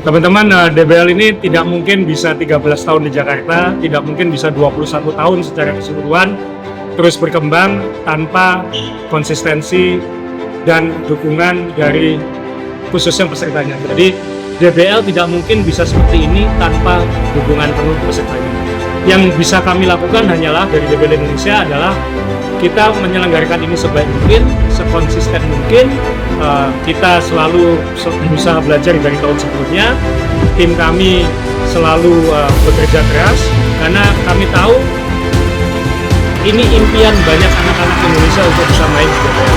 Teman-teman, DBL ini tidak mungkin bisa 13 tahun di Jakarta, tidak mungkin bisa 21 tahun secara keseluruhan terus berkembang tanpa konsistensi dan dukungan dari khususnya pesertanya. Jadi DBL tidak mungkin bisa seperti ini tanpa dukungan penuh pesertanya. Yang bisa kami lakukan hanyalah dari DBL Indonesia adalah kita menyelenggarakan ini sebaik mungkin, sekonsisten mungkin. Kita selalu berusaha belajar dari tahun sebelumnya. Tim kami selalu bekerja keras karena kami tahu ini impian banyak anak-anak Indonesia untuk bisa main di DBL.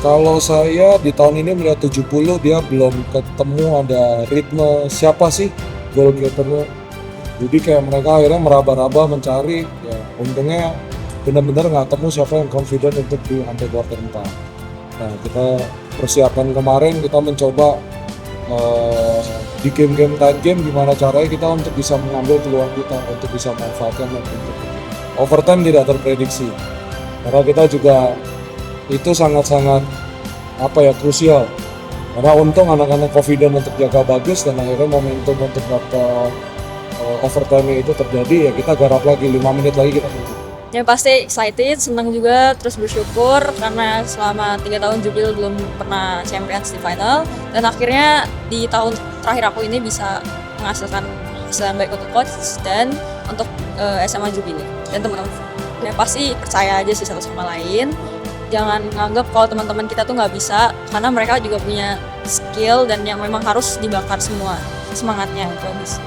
Kalau saya di tahun ini melihat 70 dia belum ketemu ada ritme siapa sih goalkeepernya. Jadi kayak mereka akhirnya meraba-raba mencari, ya untungnya benar-benar nggak ketemu siapa yang confident untuk di sampai quarter 4. Nah kita persiapan kemarin kita mencoba di game-game tight game gimana caranya kita untuk bisa mengambil peluang kita, untuk bisa manfaatkan momentum itu. Overtime tidak terprediksi karena kita juga itu sangat-sangat krusial karena untung anak-anak confident untuk jaga bagus dan akhirnya momentum untuk dapat overtime itu terjadi, ya kita garap lagi 5 menit lagi kita menang. Ya pasti excited, senang juga, terus bersyukur karena selama 3 tahun Jubil belum pernah Champions di final dan akhirnya di tahun terakhir aku ini bisa menghasilkan hasil yang baik untuk coach dan untuk SMA Jubil dan teman-teman. Ya pasti percaya aja sih satu sama lain, jangan nganggap kalau teman-teman kita tuh nggak bisa karena mereka juga punya skill dan yang memang harus dibakar semua semangatnya itu habis.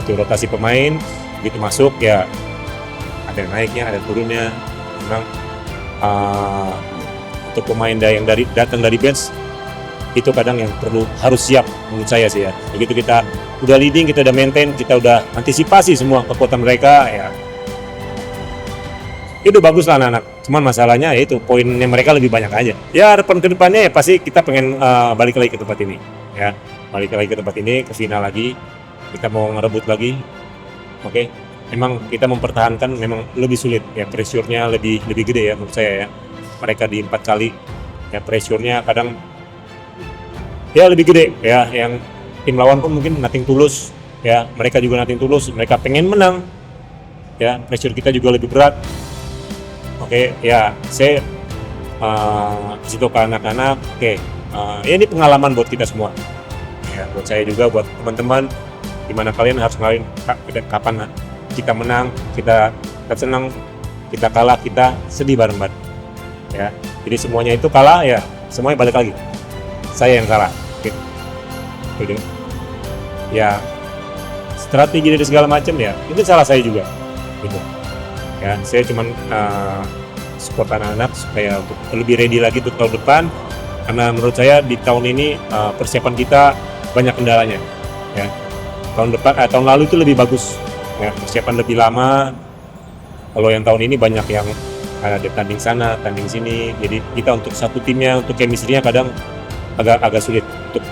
Itu rotasi pemain begitu masuk ya ada naiknya, ada turunnya. Memang untuk pemain yang datang dari bench itu kadang yang harus siap menurut saya sih ya. Begitu kita udah leading, kita udah maintain, kita udah antisipasi semua kekuatan mereka ya. Itu bagus lah anak-anak. Cuman masalahnya ya itu poinnya mereka lebih banyak aja. Ya harapan kedepannya ya pasti kita pengen balik lagi ke tempat ini ya. Balik lagi ke tempat ini, ke final lagi. Kita mau ngerebut lagi. Oke. Memang kita mempertahankan memang lebih sulit ya, pressure-nya lebih gede ya menurut saya ya. Mereka di 4 kali ya pressure-nya kadang ya lebih gede ya, yang tim lawan pun mungkin nothing tulus ya, mereka juga nothing tulus, mereka pengen menang ya, pressure kita juga lebih berat. Oke ya, saya kasih tahu ke anak-anak, ya ini pengalaman buat kita semua ya, buat saya juga, buat teman-teman, dimana kalian harus ngalamin kapan kita menang, kita senang, kita kalah, kita sedih bareng-bareng ya. Jadi semuanya itu kalah ya, semuanya balik lagi saya yang kalah gitu. Ya strategi dari segala macam ya itu salah saya juga gitu ya. Saya cuman support anak-anak supaya untuk lebih ready lagi untuk tahun depan, karena menurut saya di tahun ini persiapan kita banyak kendalanya ya. Tahun lalu itu lebih bagus ya, persiapan lebih lama. Kalau yang tahun ini banyak yang ada tanding sana, tanding sini. Jadi kita untuk satu timnya, untuk chemistry-nya kadang agak sulit untuk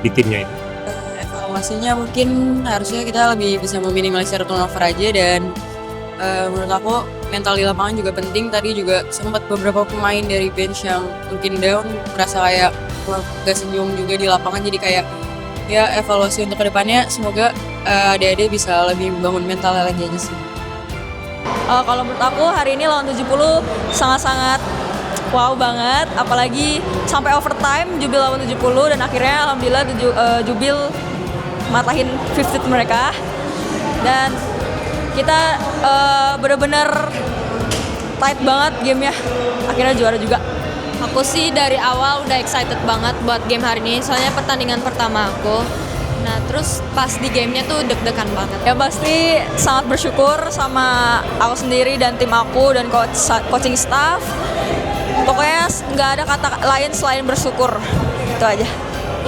di timnya ini. Evaluasinya mungkin harusnya kita lebih bisa meminimalisir turnover aja, dan menurut aku mental di lapangan juga penting. Tadi juga sempat beberapa pemain dari bench yang mungkin down merasa kayak gak senyum juga di lapangan, jadi kayak ya evaluasi untuk kedepannya semoga adik-adik bisa lebih membangun mental lagi aja sih. Kalau menurut aku hari ini lawan 70 sangat-sangat wow banget, apalagi sampai overtime Jubil lawan 70 dan akhirnya alhamdulillah Jubil matahin 50 mereka dan kita bener-bener tight banget gamenya, akhirnya juara juga. Aku sih dari awal udah excited banget buat game hari ini, soalnya pertandingan pertama aku. Nah terus pas di gamenya tuh deg-degan banget. Ya pasti sangat bersyukur sama aku sendiri dan tim aku dan coaching staff. Pokoknya nggak ada kata lain selain bersyukur, itu aja.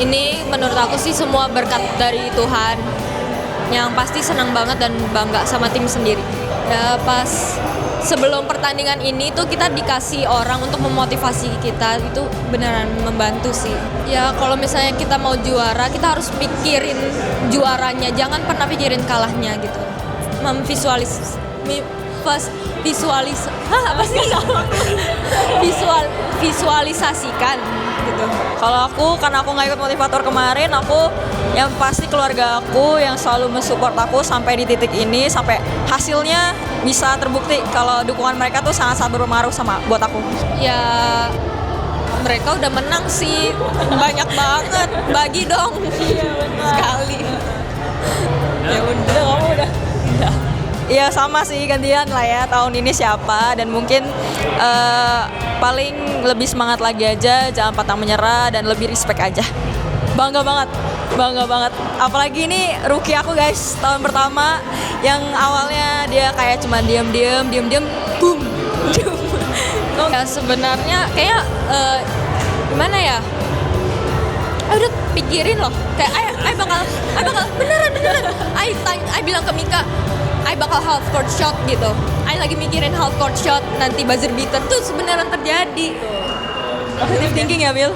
Ini menurut aku sih semua berkat dari Tuhan, yang pasti senang banget dan bangga sama tim sendiri. Ya pas sebelum pertandingan ini tuh kita dikasih orang untuk memotivasi kita, itu beneran membantu sih. Ya kalau misalnya kita mau juara, kita harus pikirin juaranya, jangan pernah pikirin kalahnya gitu. Visualisasikan gitu. Kalau aku, karena aku nggak ikut motivator kemarin, aku yang pasti keluarga aku yang selalu mensupport aku sampai di titik ini, sampai hasilnya bisa terbukti kalau dukungan mereka tuh sangat-sangat berpengaruh buat aku. Ya mereka udah menang sih, banyak banget, bagi dong sekali. Ya udah, kamu udah. Iya sama sih, gantian lah ya tahun ini siapa, dan mungkin paling lebih semangat lagi aja, jangan pantang menyerah dan lebih respect aja. Bangga banget. Apalagi ini rookie aku guys, tahun pertama yang awalnya dia kayak cuma diam, boom. Ya sebenarnya kayak gimana ya? Udah pikirin loh. Kayak I bakal beneran. I bilang ke Mika, I bakal half court shot gitu. I lagi mikirin half court shot nanti buzzer beater tuh sebenarnya terjadi. Positive thinking ya, Bil.